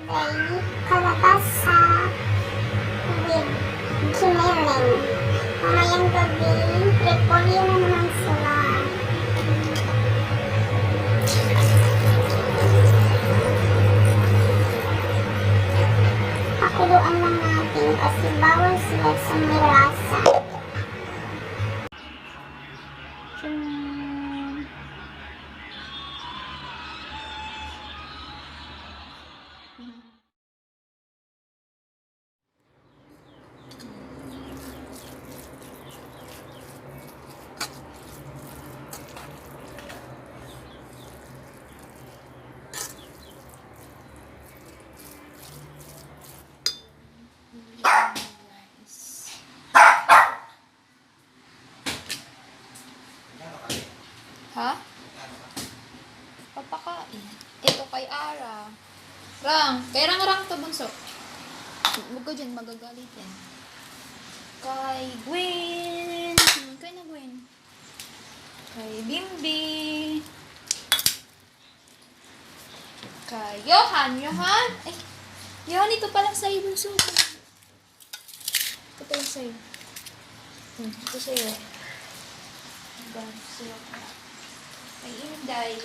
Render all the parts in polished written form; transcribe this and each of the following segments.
Day kalabasa with giniling. Mamayang gabi, repolyo na naman sila. Pakuluan lang natin kasi bawal sila sa may lasa. Ha? Papakain. Ito kay Ara. Rang, kay Rang to bunso. Huwag ko dyan, magagalit yan. Kay Gwen. Kay na Gwen. Kay Bimbi. Kay Johan. Johan. Ay, Johan, ito palang sa'yo bunso. Ito palang sa'yo. Ito sa'yo. Sa'yo ka. Kay Inday.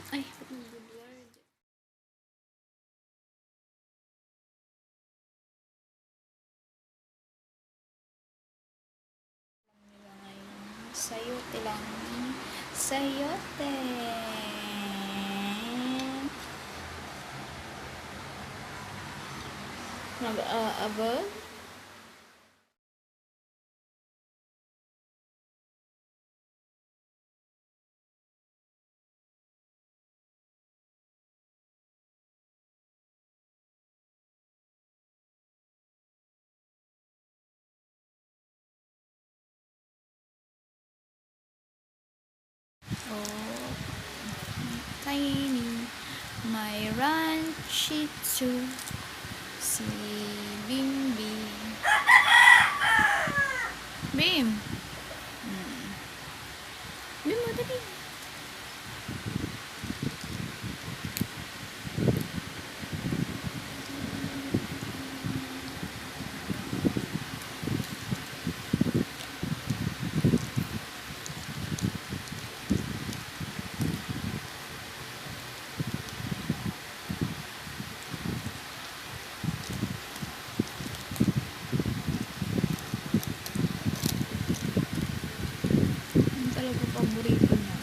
Ay, good word. Sayote lang. Sayote. Nag-aabag? Oh, tiny, my ranch too. Si Bimbi. Bim. Bim, mo dali. Talaga paborito niya.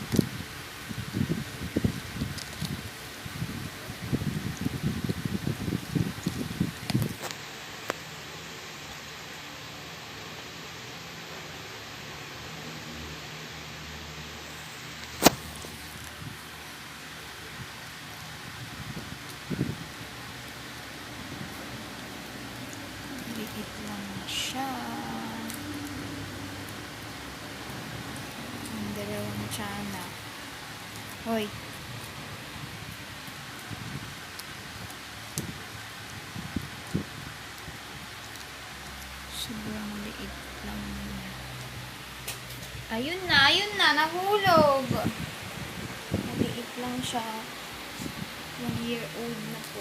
Liit lang siya. Dalawang tsana. Hoy. Sobrang liit lang niya. Ayun na, nahulog. Maliit lang siya. 1 year old na po.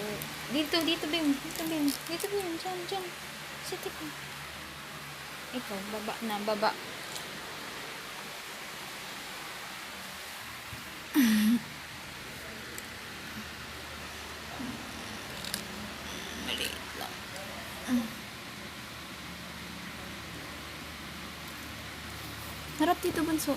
Dito, Bim. Dito, Bim. Diyan. Sige po. Ikaw, baba. Maliit lang. Harap dito, bunso.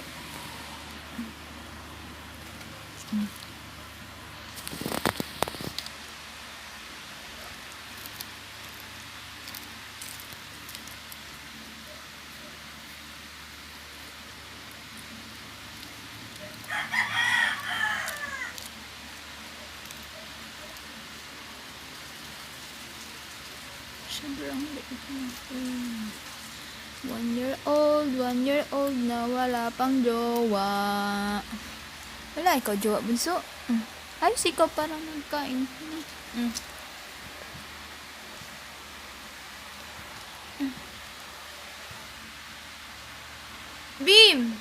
Sobrang liit na. 1 year old na wala pang jowa. Wala, ikaw jowa bunso. Ayos, ikaw parang nagkain. Bim!